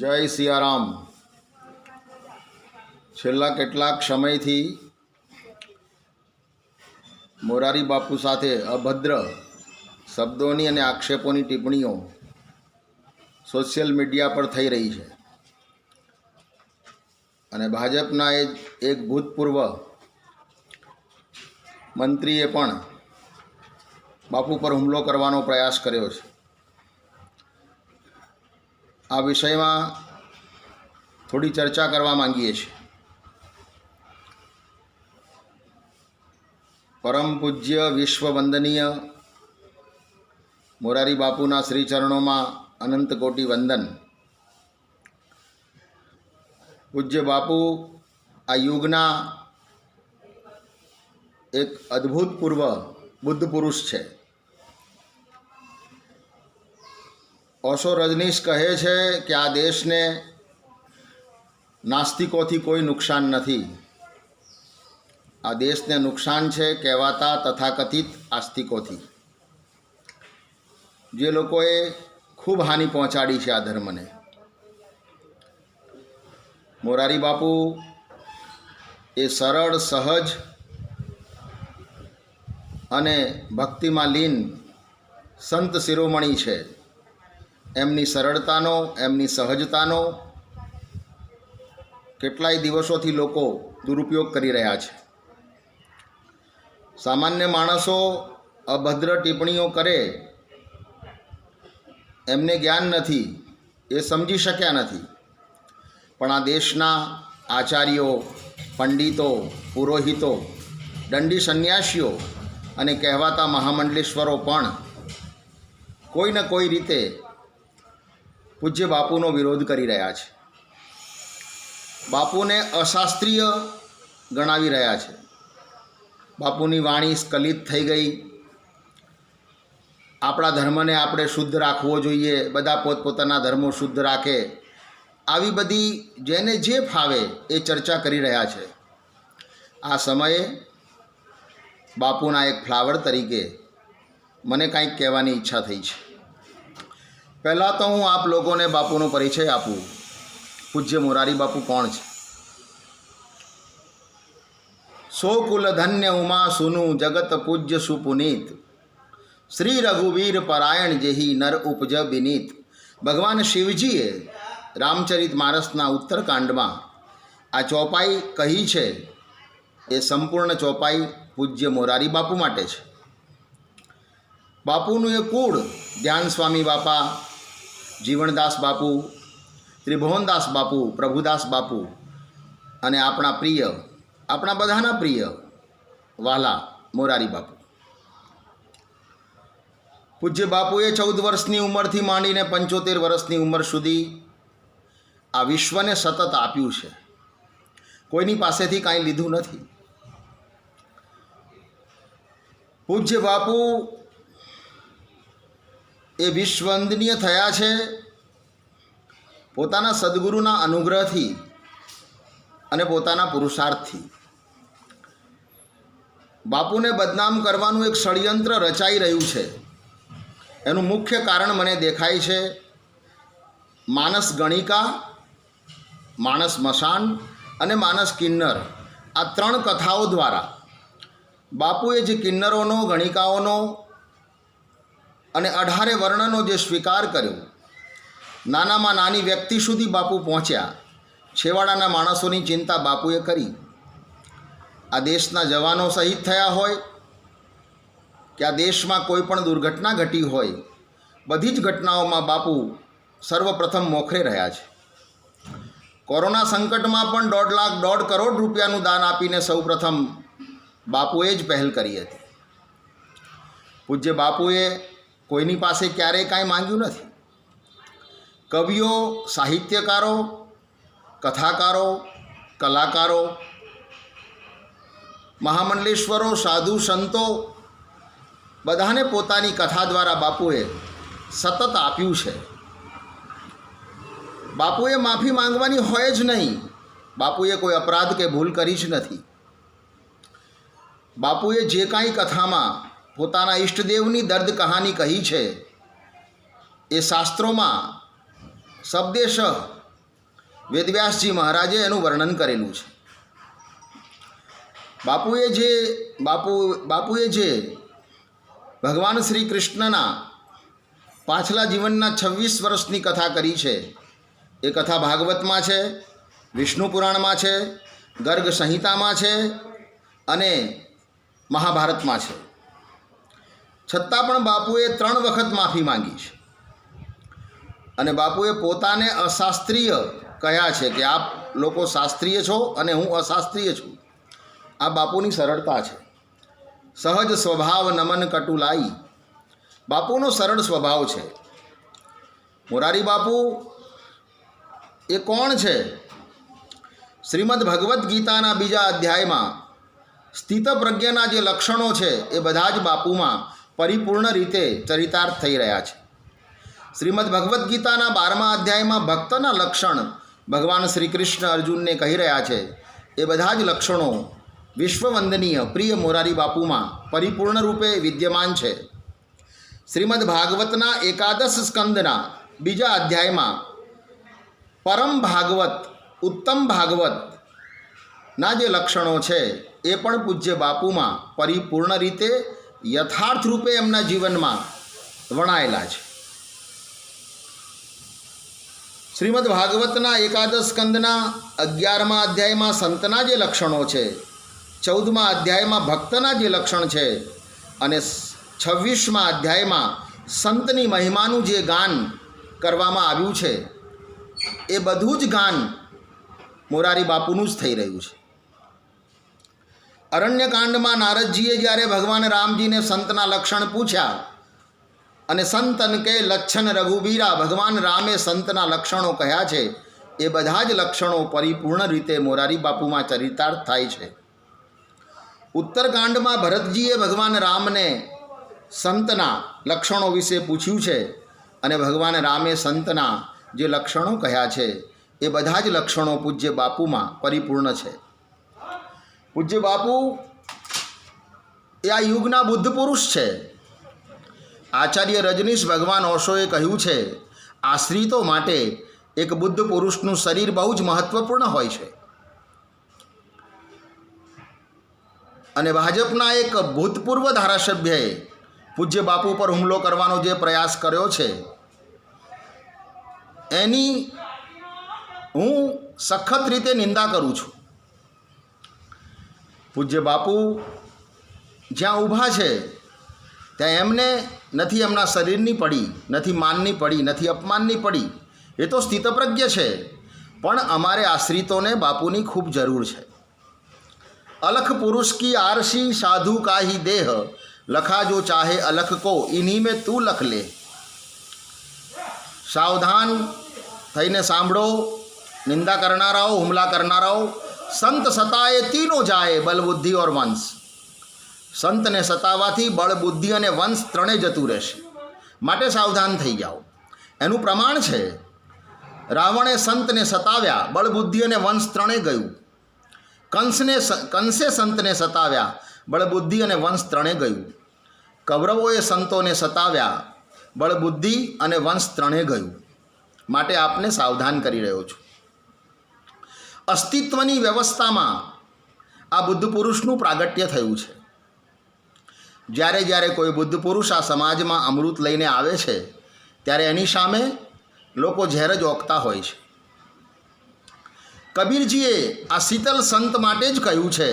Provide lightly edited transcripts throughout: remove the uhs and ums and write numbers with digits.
જય સિયારામ। છેલ્લા કેટલાક સમયથી મોરારી બાપુ સાથે અભદ્ર શબ્દોની અને આક્ષેપોની ટિપ્પણીઓ સોશિયલ મીડિયા પર થઈ રહી છે અને ભાજપના એક ભૂતપૂર્વ મંત્રીએ પણ બાપુ પર હુમલો કરવાનો પ્રયાસ કર્યો છે। આ વિષયમાં થોડી ચર્ચા કરવા માંગીએ છીએ। પરમ પૂજ્ય વિશ્વ વંદનીય મોરારી બાપુના શ્રી ચરણોમાં અનંત કોટી વંદન। પૂજ્ય બાપુ આ યુગના એક અદ્ભુતપૂર્વ બુદ્ધ પુરુષ છે। ઓશો રજનીશ કહે છે કે આ દેશને નાસ્તિકોથી કોઈ નુકસાન નથી, આ દેશને નુકસાન છે કહેવાતા તથાકથિત આસ્તિકોથી, જે લોકોએ ખૂબ હાનિ પહોંચાડી છે આ ધર્મને। મોરારી બાપુ એ સરળ સહજ અને ભક્તિમાં લીન સંત શિરોમણી છે। એમની સરળતાનો, એમની સહજતાનો કેટલાય દિવસોથી લોકો દુરુપયોગ કરી રહ્યા છે। સામાન્ય માણસો અભદ્ર ટિપ્પણીઓ કરે, એમને જ્ઞાન નથી, એ સમજી શક્યા નથી, પણ આ દેશના આચાર્યો, પંડિતો, પુરોહિતો, દંડી સંન્યાસીઓ અને કહેવાતા મહામંડલેશ્વરો પણ કોઈ ને કોઈ રીતે પૂજ્ય બાપુનો વિરોધ કરી રહ્યા છે, બાપુને અશાસ્ત્રીય ગણાવી રહ્યા છે। બાપુની વાણી સ્ખલિત થઈ ગઈ, આપણા ધર્મને આપણે શુદ્ધ રાખવો જોઈએ, બધા પોતપોતાના ધર્મો શુદ્ધ રાખે, આવી બધી જેને જે ફાવે એ ચર્ચા કરી રહ્યા છે। આ સમયે બાપુના એક ફ્લાવર તરીકે મને કંઈક કહેવાની ઈચ્છા થઈ છે। પહેલાં તો હું આપ લોકોને બાપુનો પરિચય આપું। પૂજ્ય મોરારી બાપુ કોણ છે? સો કુલ ધન્ય ઉમા સુનું જગત પૂજ્ય સુપુનીત, શ્રી રઘુવીર પરાયણ જેહી નર ઉપજ બિનીત। ભગવાન શિવજીએ રામચરિત માનસના ઉત્તરકાંડમાં આ ચોપાઈ કહી છે, એ સંપૂર્ણ ચોપાઈ પૂજ્ય મોરારી બાપુ માટે છે। બાપુનું એ કુળ ધ્યાન સ્વામી બાપા, જીવણદાસ બાપુ, ત્રિભુવનદાસ બાપુ, પ્રભુદાસ બાપુ અને આપણા પ્રિય, આપણા બધાના પ્રિય વાલા મોરારી બાપુ। પૂજ્ય બાપુએ 14 વર્ષની ઉંમરથી માંડીને 75 વર્ષની ઉંમર સુધી આ વિશ્વને સતત આપ્યું છે, કોઈની પાસેથી કાંઈ લીધું નથી। પૂજ્ય બાપુ એ વિશ્વવંદનીય થયા છે પોતાના સદગુરુના અનુગ્રહથી અને પોતાના પુરુષાર્થથી। બાપુને બદનામ કરવાનું એક ષડયંત્ર રચાઈ રહ્યું છે, એનું મુખ્ય કારણ મને દેખાય છે માનસ ગણિકા, માનસ મશાન અને માનસ કિન્નર, આ 3 કથાઓ દ્વારા બાપુએ જે કિન્નરોનો, ગણિકાઓનો અને 18 વર્ણનો જે સ્વીકાર કર્યો, નાનામાં નાની વ્યક્તિ સુધી બાપુ પહોંચ્યા, છેવાડાના માણસોની ચિંતા બાપુએ કરી। આ દેશના જવાનો શહીદ થયા હોય કે આ દેશમાં કોઈ પણ દુર્ઘટના ઘટી હોય, બધી જ ઘટનાઓમાં બાપુ સર્વપ્રથમ મોખરે રહ્યા છે। કોરોના સંકટમાં પણ 1.5 કરોડ રૂપિયાનું દાન આપીને સૌપ્રથમ બાપુએ જ પહેલ કરી હતી। પૂજ્ય બાપુએ કોઈની પાસે ક્યારેય કાંઈ માંગ્યું નથી। કવિઓ, સાહિત્યકારો, કથાકારો, કલાકારો, મહામંડલેશ્વરો, સાધુ સંતો બધાને પોતાની કથા દ્વારા બાપુએ સતત આપ્યું છે। બાપુએ માફી માંગવાની હોય જ નહીં, બાપુએ કોઈ અપરાધ કે ભૂલ કરી જ નથી। બાપુએ જે કાંઈ કથામાં પોતાના ઈષ્ટદેવની દર્દ કહાની કહી છે, એ શાસ્ત્રોમાં શબ્દેશઃ વેદવ્યાસજી મહારાજે એનું વર્ણન કરેલું છે. બાપુએ જે ભગવાન શ્રી કૃષ્ણના પાછલા જીવનના 26 વર્ષની કથા કરી છે એ કથા ભાગવતમાં છે, વિષ્ણુ પુરાણમાં છે, ગર્ગ સંહિતામાં છે અને મહાભારતમાં છે. છતાં પણ બાપુએ 3 વખત માફી માંગી છે અને બાપુએ પોતાને અશાસ્ત્રીય કહ્યા છે કે આપ લોકો શાસ્ત્રીય છો અને હું અશાસ્ત્રીય છું. આ બાપુની સરળતા છે. સહજ સ્વભાવ નમન કટુલાઈ, બાપુનો સરળ સ્વભાવ છે. મોરારી બાપુ એ કોણ છે? શ્રીમદ ભગવદ્ ગીતાના 2 અધ્યાયમાં સ્થિતપ્રજ્ઞના જે લક્ષણો છે એ બધા જ બાપુમાં પરિપૂર્ણ રીતે ચરિતાર્થ થઈ રહ્યા છે. શ્રીમદ ભગવદ્ ગીતાના 12મા અધ્યાયમાં ભક્તના લક્ષણ ભગવાન શ્રી કૃષ્ણ અર્જુનને કહી રહ્યા છે. એ બધા જ લક્ષણો વિશ્વવંદનીય પ્રિય મોરારી બાપુમાં પરિપૂર્ણ રૂપે વિદ્યમાન છે. શ્રીમદ ભાગવતના 11 સ્કંદના 2 અધ્યાયમાં પરમ ભાગવત, ઉત્તમ ભાગવતના જે લક્ષણો છે એ પણ પૂજ્ય બાપુમાં પરિપૂર્ણ રીતે યથાર્થ રૂપે એમના જીવનમાં વણાયેલા છે. શ્રીમદ ભાગવતના 11 સ્કંદના 11મા અધ્યાયમાં સંતના જે લક્ષણો છે, 14મા અધ્યાયમાં ભક્તના જે લક્ષણ છે અને 26મા અધ્યાયમાં સંતની મહિમાનું જે ગાન કરવામાં આવ્યું છે એ બધું જ ગાન મોરારી બાપુનું જ થઈ રહ્યું છે. અરણ્યકાંડમાં નારદજીએ જ્યારે ભગવાન રામજીને સંતના લક્ષણ પૂછ્યા અને સંતન કે લક્ષણ રઘુબીરા, ભગવાન રામે સંતના લક્ષણો કહ્યા છે એ બધા જ લક્ષણો પરિપૂર્ણ રીતે મોરારી બાપુમાં ચરિતાર્થ થાય છે. ઉત્તરકાંડમાં ભરતજીએ ભગવાન રામને સંતના લક્ષણો વિશે પૂછ્યું છે અને ભગવાન રામે સંતના જે લક્ષણો કહ્યા છે એ બધા જ લક્ષણો પૂજ્ય બાપુમાં પરિપૂર્ણ છે. પૂજ્ય બાપુ એ આ યુગના બુદ્ધ પુરુષ છે. આચાર્ય રજનીશ ભગવાન ઓશોએ કહ્યું છે, આશ્રિતો માટે એક બુદ્ધ પુરુષનું શરીર બહુ જ મહત્ત્વપૂર્ણ હોય છે. અને ભાજપના એક ભૂતપૂર્વ ધારાસભ્યએ પૂજ્ય બાપુ પર હુમલો કરવાનો જે પ્રયાસ કર્યો છે એની હું સખત રીતે નિંદા કરું છું. પૂજ્ય બાપુ જ્યાં ઊભા છે ત્યાં એમને નથી એમના શરીરની પડી, નથી માનની પડી, નથી અપમાનની પડી. એ તો સ્થિતપ્રજ્ઞ છે, પણ અમારે આશ્રિતોને બાપુની ખૂબ જરૂર છે. अलख पुरुष की आरसी साधु का ही देह, लखा जो चाहे अलख को इन्हीं में तू लख ले. सावधान થઈને સાંભળો. નિંદા કરનારાઓ, હુમલા કરનારાઓ, સંત સતાએ તીનો જાય, બલ બુદ્ધિ ઓર વંશ. સંતને સતાવાથી બળ બુદ્ધિ અને વંશ ત્રણે જતું રહેશે, માટે સાવધાન થઈ જાઓ. એનું પ્રમાણ છે રાવણે સંતને સતાવ્યા, બળ બુદ્ધિ અને વંશ ત્રણે ગયું. કંસે સંતને સતાવ્યા, બળ બુદ્ધિ અને વંશ ત્રણે ગયું. કૌરવોએ સંતોને સતાવ્યા, બળ બુદ્ધિ અને વંશ ત્રણે ગયું. માટે આપને સાવધાન કરી રહ્યો છું. અસ્તિત્વની વ્યવસ્થામાં આ બુદ્ધ પુરુષનું પ્રાગટ્ય થયું છે. જ્યારે જ્યારે કોઈ બુદ્ધ પુરુષ આ સમાજમાં અમૃત લઈને આવે છે ત્યારે એની સામે લોકો ઝેર જ ઓકતા હોય છે. કબીરજીએ આ શીતલ સંત માટે જ કહ્યું છે,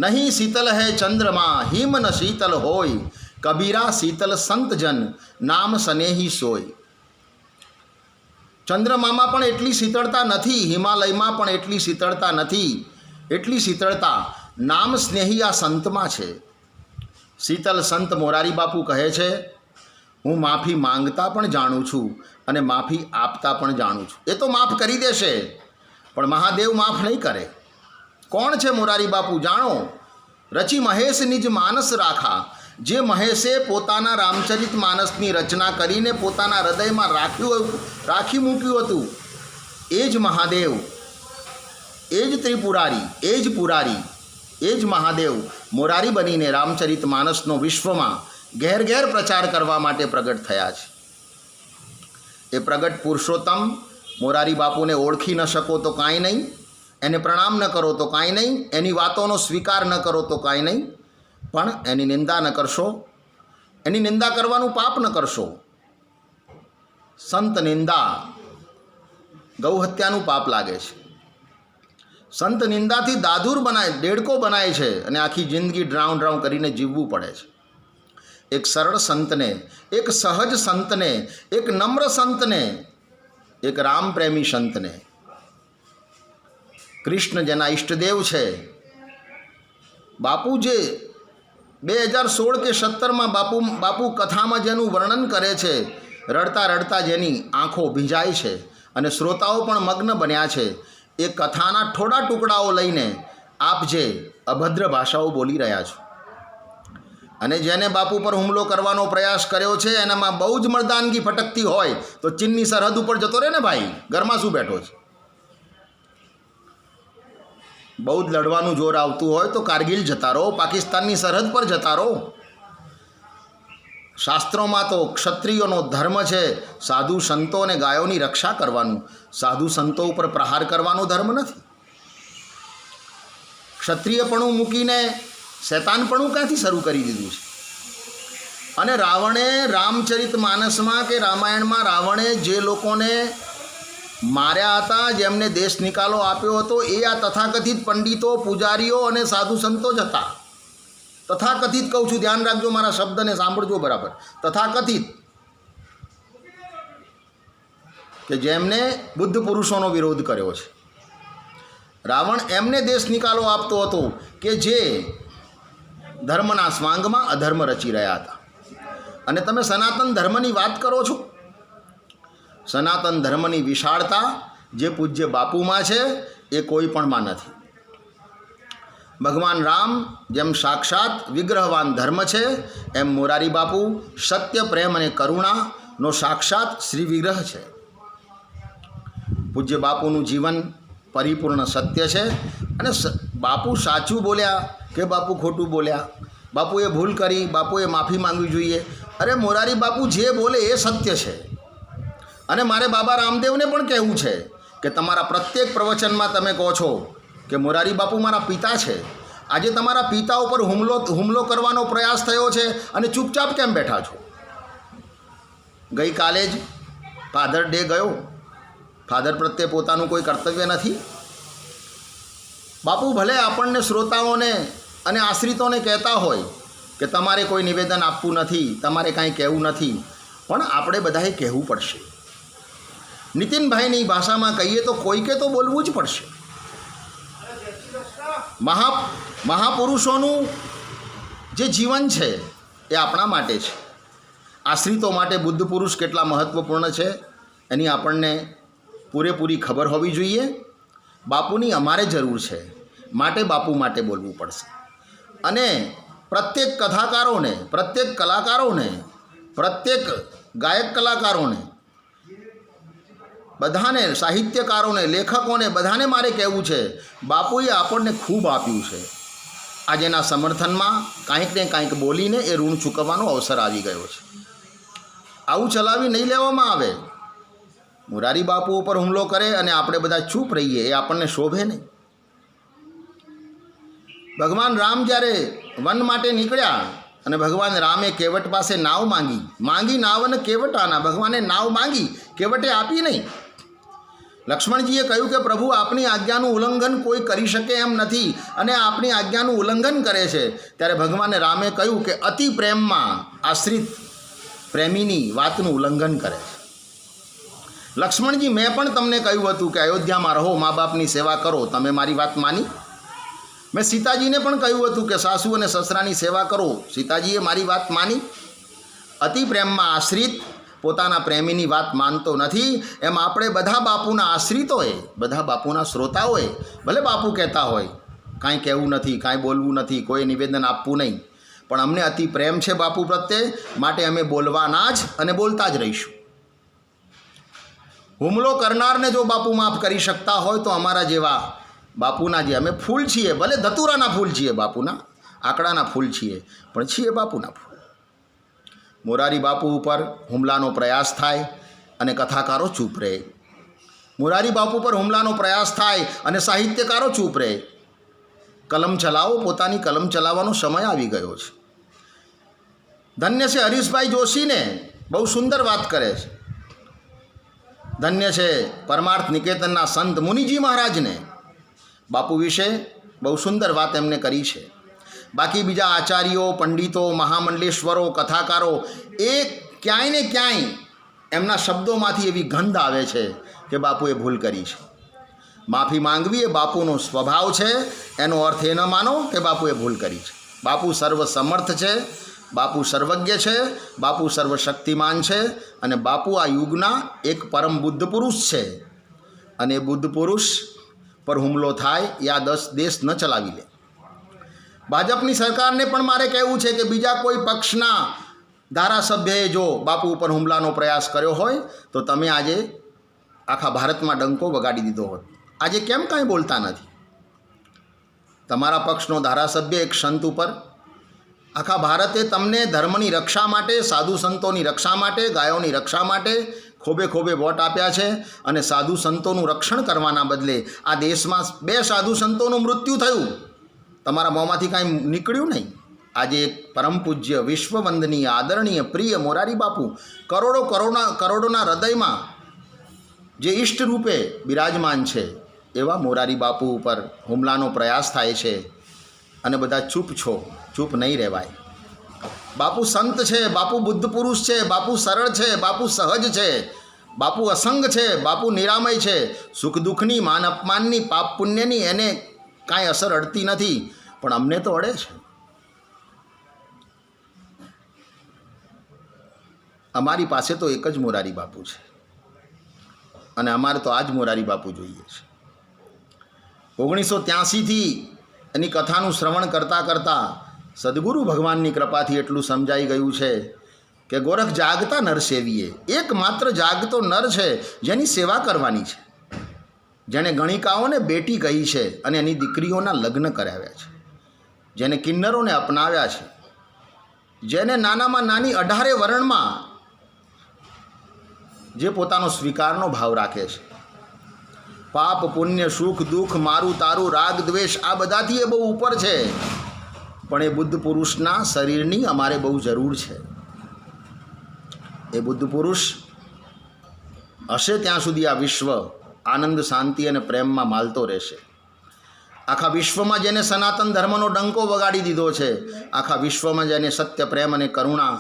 નહીં શીતલ હૈ ચંદ્રમા, હિમ ન શીતલ હોય, કબીરા શીતલ સંત જન, નામ સ્નેહી સોય. ચંદ્રમામાં પણ એટલી શીતળતા નથી, હિમાલયમાં પણ એટલી શીતળતા નથી. એટલી શીતળતા નામ સ્નેહી આ સંતમાં છે. શીતલ સંત મોરારી બાપુ કહે છે, હું માફી માંગતા પણ જાણું છું અને માફી આપતા પણ જાણું છું. એ તો માફ કરી દેશે, પણ મહાદેવ માફ નહીં કરે. કોણ છે મોરારી બાપુ જાણો. રચી મહેશ નિજ માનસ રાખા, જે મહેશે પોતાના રામચરિત માનસની રચના કરીને પોતાના હૃદયમાં રાખી મૂક્યું હતું, એ જ મહાદેવ, એ જ ત્રિપુરારી, એ જ પુરારી, એ જ મહાદેવ મોરારી બનીને રામચરિત માનસનો વિશ્વમાં ઘેર ઘેર પ્રચાર કરવા માટે પ્રગટ થયા છે. એ પ્રગટ પુરુષોત્તમ મોરારી બાપુને ઓળખી ન શકો તો કાંઈ નહીં, એને પ્રણામ ન કરો તો કાંઈ નહીં, એની વાતોનો સ્વીકાર ન કરો તો કાંઈ નહીં, પણ એની નિંદા ન કરશો, એની નિંદા કરવાનું પાપ ન કરશો. સંત નિંદા ગૌ હત્યાનું પાપ લાગે છે. સંત નિંદાથી દાદુર બનાય, દેડકો બનાય છે અને આખી જિંદગી ડ્રાઉં ડ્રાઉં કરીને જીવવું પડે છે. એક સરળ સંતને, એક સહજ સંતને, એક નમ્ર સંતને, એક રામ પ્રેમી સંતને, કૃષ્ણ જેના ઈષ્ટદેવ છે, બાપુ જે 2016 કે 17માં બાપુ કથામાં જેનું વર્ણન કરે છે, રડતા રડતા જેની આંખો ભીંજાય છે અને શ્રોતાઓ પણ મગ્ન બન્યા છે, એ કથાના થોડા ટુકડાઓ લઈને આપ જે અભદ્ર ભાષાઓ બોલી રહ્યા છો અને જેને બાપુ પર હુમલો કરવાનો પ્રયાસ કર્યો છે એનામાં બહુ જ મર્દાનગી ફટકતી હોય તો ચીનની સરહદ ઉપર જતો રહે ને ભાઈ, ઘરમાં શું બેઠો છે? બહુ જ લડવાનું જોર આવતું હોય તો કારગિલ જતા રહો, પાકિસ્તાનની સરહદ પર જતા રહો. શાસ્ત્રોમાં તો ક્ષત્રિયોનો ધર્મ છે સાધુ સંતો અને ગાયોની રક્ષા કરવાનું, સાધુ સંતો ઉપર પ્રહાર કરવાનો ધર્મ નથી. ક્ષત્રિયપણું મૂકીને શૈતાનપણું ક્યાંથી શરૂ કરી દીધું છે? અને રાવણે રામચરિત માનસમાં કે રામાયણમાં રાવણે જે લોકોને માર્યા હતા, જેમને દેશ નિકાલો આપ્યો હતો, એ આ તથાકથિત પંડિતો, પૂજારીઓ અને સાધુ સંતો જ હતા. તથાકથિત કહું છું, ધ્યાન રાખજો, મારા શબ્દને સાંભળજો બરાબર. તથાકથિત કે જેમને બુદ્ધ પુરુષોનો વિરોધ કર્યો છે. રાવણ એમને દેશ નિકાલો આપતો હતો કે જે ધર્મના સ્વાંગમાં અધર્મ રચી રહ્યા હતા. અને તમે સનાતન ધર્મની વાત કરો છો. સનાતન ધર્મની વિશાળતા જે પૂજ્ય બાપુમાં છે એ કોઈ પણમાં નથી. ભગવાન રામ જેમ સાક્ષાત વિગ્રહવાન ધર્મ છે, એમ મોરારી બાપુ સત્ય, પ્રેમ અને કરુણાનો સાક્ષાત શ્રી વિગ્રહ છે. પૂજ્ય બાપુનું જીવન પરિપૂર્ણ સત્ય છે. અને બાપુ સાચું બોલ્યા કે બાપુ ખોટું બોલ્યા, બાપુએ ભૂલ કરી, બાપુએ માફી માંગવી જોઈએ. અરે મોરારી બાપુ જે બોલે એ સત્ય છે. અને મારે બાબા રામદેવને પણ કહેવું છે કે તમારા પ્રત્યેક પ્રવચનમાં તમે કહો છો કે મોરારી બાપુ મારા પિતા છે. આજે તમારા પિતા ઉપર હુમલો કરવાનો પ્રયાસ થયો છે અને ચૂપચાપ કેમ બેઠા છો? ગઈકાલે જ ફાધર ડે ગયો. ફાધર પ્રત્યે પોતાનું કોઈ કર્તવ્ય નથી? બાપુ ભલે આપણને શ્રોતાઓને અને આશ્રિતોને કહેતા હોય કે તમારે કોઈ નિવેદન આપવું નથી, તમારે કાંઈ કહેવું નથી, પણ આપણે બધાએ કહેવું પડશે. નીતિનભાઈની ભાષામાં કહીએ તો કોઈકે તો બોલવું જ પડશે. મહાપુરુષોનું જે જીવન છે એ આપણા માટે છે. આશ્રિતો માટે બુદ્ધ પુરુષ કેટલા મહત્ત્વપૂર્ણ છે એની આપણને પૂરેપૂરી ખબર હોવી જોઈએ. બાપુની અમારે જરૂર છે, માટે બાપુ માટે બોલવું પડશે. અને પ્રત્યેક કથાકારોને, પ્રત્યેક કલાકારોને, પ્રત્યેક ગાયક કલાકારોને, બધાને, સાહિત્યકારોને, લેખકોને, બધાને મારે કહેવું છે, બાપુએ આપણને ખૂબ આપ્યું છે. આજેના સમર્થનમાં કાંઈક ને કાંઈક બોલીને એ ઋણ ચૂકવવાનો અવસર આવી ગયો છે. આવું ચલાવી નહીં લેવામાં આવે. મોરારી બાપુ ઉપર હુમલો કરે અને આપણે બધા ચૂપ રહીએ એ આપણને શોભે નહીં. ભગવાન રામ જ્યારે વન માટે નીકળ્યા અને ભગવાન રામે કેવટ પાસે નાવ માંગી નાવ અને કેવટ આના, ભગવાને નાવ માંગી, કેવટે આપી નહીં. લક્ષ્મણજીએ કહ્યું કે પ્રભુ આપની આજ્ઞાનું ઉલ્લંઘન કોઈ કરી શકે એમ નથી અને આપની આજ્ઞાનું ઉલ્લંઘન કરે છે. ત્યારે ભગવાને રામે કહ્યું કે અતિ પ્રેમમાં આશ્રિત પ્રેમીની વાતનું ઉલ્લંઘન કરે છે. લક્ષ્મણજી, મેં પણ તમને કહ્યું હતું કે અયોધ્યામાં રહો, મા બાપની સેવા કરો, તમે મારી વાત માની? મેં સીતાજીને પણ કહ્યું હતું કે સાસુ અને સસરાની સેવા કરો, સીતાજીએ મારી વાત માની? અતિ પ્રેમમાં આશ્રિત પોતાના પ્રેમીની વાત માનતો નથી. એમ આપણે બધા બાપુના આશ્રિતોએ, બધા બાપુના શ્રોતાઓએ, ભલે બાપુ કહેતા હોય કાંઈ કહેવું નથી, કાંઈ બોલવું નથી, કોઈ નિવેદન આપવું નહીં, પણ અમને અતિ પ્રેમ છે બાપુ પ્રત્યે, માટે અમે બોલવાના જ અને બોલતા જ રહીશું. હુમલો કરનારને જો બાપુ માફ કરી શકતા હોય તો અમારા જેવા બાપુના જે અમે ફૂલ છીએ, ભલે ધતુરાના ફૂલ છીએ, બાપુના આંકડાના ફૂલ છીએ, પણ છીએ બાપુના ફૂલ. મોરારી બાપુ ઉપર હુમલાનો પ્રયાસ થાય અને કથાકારો ચૂપ રહે. મોરારી બાપુ પર હુમલાનો પ્રયાસ થાય અને સાહિત્યકારો ચૂપ રહે. કલમ ચલાવો, પોતાની કલમ ચલાવવાનો સમય આવી ગયો છે. ધન્ય છે હરીશભાઈ જોશીને, બહુ સુંદર વાત કરે છે. ધન્ય છે પરમાર્થ નિકેતનના સંત મુનિજી મહારાજને, બાપુ વિશે બહુ સુંદર વાત એમને કરી છે. બાકી બીજા આચાર્યો, પંડિતો, મહામંડલેશ્વરો, કથાકારો એ ક્યાંય ને ક્યાંય એમના શબ્દોમાંથી એવી ગંધ આવે છે કે બાપુએ ભૂલ કરી છે. માફી માંગવી એ બાપુનો સ્વભાવ છે. એનો અર્થ એ ન માનો કે બાપુએ ભૂલ કરી છે. બાપુ સર્વસમર્થ છે, બાપુ સર્વજ્ઞ છે, બાપુ સર્વશક્તિમાન છે અને બાપુ આ યુગના એક પરમ બુદ્ધ પુરુષ છે. અને બુદ્ધ પુરુષ પર હુમલો થાય એ આ દેશ ન ચલાવી લે. ભાજપની સરકારને પણ મારે કહેવું છે કે બીજા કોઈ પક્ષના ધારાસભ્યએ જો બાપુ ઉપર હુમલાનો પ્રયાસ કર્યો હોય તો તમે આજે આખા ભારતમાં ડંકો વગાડી દીધો હોત. આજે કેમ કાંઈ બોલતા નથી? તમારા પક્ષનો ધારાસભ્ય એક સંત ઉપર, આખા ભારતે તમને ધર્મની રક્ષા માટે, સાધુ સંતોની રક્ષા માટે, ગાયોની રક્ષા માટે ખોબે ખોબે વોટ આપ્યા છે અને સાધુ સંતોનું રક્ષણ કરવાના બદલે આ દેશમાં 2 સાધુ સંતોનું મૃત્યુ થયું. તમારા મોંમાંથી કાંઈ નીકળ્યું નહીં. આજે એક પરમ પૂજ્ય, વિશ્વવંદનીય, આદરણીય, પ્રિય મોરારી બાપુ કરોડોના હૃદયમાં જે ઈષ્ટ રૂપે બિરાજમાન છે એવા મોરારી બાપુ ઉપર હુમલાનો પ્રયાસ થાય છે અને બધા ચૂપ છો. ચૂપ નહીં રહેવાય. બાપુ સંત છે, બાપુ બુદ્ધ પુરુષ છે, બાપુ સરળ છે, બાપુ સહજ છે, બાપુ અસંગ છે, બાપુ નિરામય છે. સુખ દુઃખની, માન અપમાનની, પાપ પુણ્યની એને કાંઈ અસર અડતી નથી, પણ અમને તો અડે છે. અમારી પાસે તો એક જ મોરારી બાપુ છે અને અમારે તો આ જ મોરારી બાપુ જોઈએ છે. 1983થી એની કથાનું શ્રવણ કરતાં કરતાં સદગુરુ ભગવાનની કૃપાથી એટલું સમજાઈ ગયું છે કે ગોરખ જાગતા નર સેવીએ. એકમાત્ર જાગતો નર છે જેની સેવા કરવાની છે, જેણે ગણિકાઓને બેટી કહી છે અને એની દીકરીઓના લગ્ન કરાવ્યા છે, જેને કિન્નરોને અપનાવ્યા છે, જેને નાનામાં નાની 18 વર્ણમાં જે પોતાનો સ્વીકારનો ભાવ રાખે છે. પાપ પુણ્ય, સુખ દુઃખ, મારું તારું, રાગ દ્વેષ આ બધાથી એ બહુ ઉપર છે. પણ એ બુદ્ધ પુરુષના શરીરની અમારે બહુ જરૂર છે. એ બુદ્ધ પુરુષ હશે ત્યાં સુધી આ વિશ્વ આનંદ, શાંતિ અને પ્રેમમાં માલતો રહેશે. આખા વિશ્વમાં જેને સનાતન ધર્મનો ડંકો વગાડી દીધો છે, આખા વિશ્વમાં જેને સત્ય, પ્રેમ અને કરુણા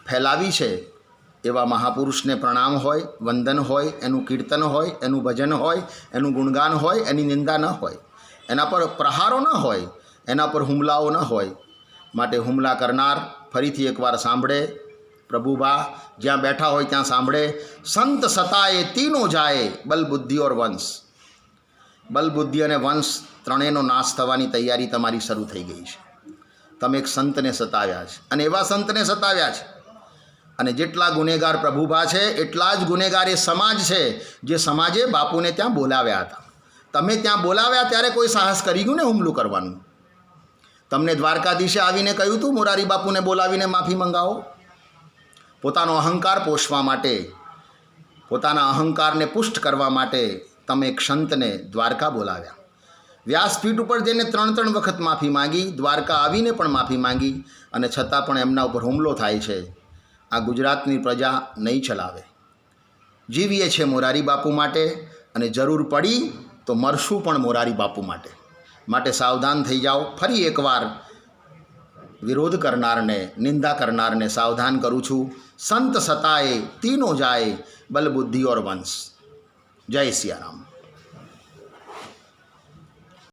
ફેલાવી છે, એવા મહાપુરુષને પ્રણામ હોય, વંદન હોય, એનું કીર્તન હોય, એનું ભજન હોય, એનું ગુણગાન હોય, એની નિંદા ન હોય, એના પર પ્રહારો ન હોય, એના પર હુમલાઓ ન હોય. માટે હુમલા કરનાર ફરીથી એકવાર સાંભળે. પ્રભુભા જ્યાં બેઠા હોય ત્યાં સાંભળે. સંત સતાએ તીનો જાય, બલ બુદ્ધિ ઓર વંશ. બલ બુદ્ધિ અને વંશ ત્રણેયનો નાશ થવાની તૈયારી તમારી શરૂ થઈ ગઈ છે. તમે એક સંતને સતાવ્યા છે અને એવા સંતને સતાવ્યા છે. અને જેટલા ગુનેગાર પ્રભુભા છે એટલા જ ગુનેગાર એ સમાજ છે જે સમાજે બાપુને ત્યાં બોલાવ્યા હતા. તમે ત્યાં બોલાવ્યા ત્યારે કોઈ સાહસ કરી ગયું ને હુમલું કરવાનું? તમને દ્વારકાધીશે આવીને કહ્યું હતું મોરારી બાપુને બોલાવીને માફી મંગાવો? પોતાનો અહંકાર પોષવા માટે, પોતાના અહંકારને પુષ્ટ કરવા માટે તમે એક સંતને દ્વારકા બોલાવ્યા. વ્યાસપીઠ ઉપર જઈને 3 વખત માફી માંગી, દ્વારકા આવીને પણ માફી માંગી અને છતાં પણ એમના ઉપર હુમલો થાય છે. આ ગુજરાતની પ્રજા નહીં ચલાવે. જીવીએ છે મોરારી બાપુ માટે અને જરૂર પડી તો મરશું પણ મોરારી બાપુ માટે. માટે સાવધાન થઈ જાઓ. ફરી એકવાર વિરોધ કરનારને, નિંદા કરનારને સાવધાન કરું છું. સંત સતાએ તીનો જાય, બલ બુદ્ધિ ઓર વંશ. જય સિયારામ.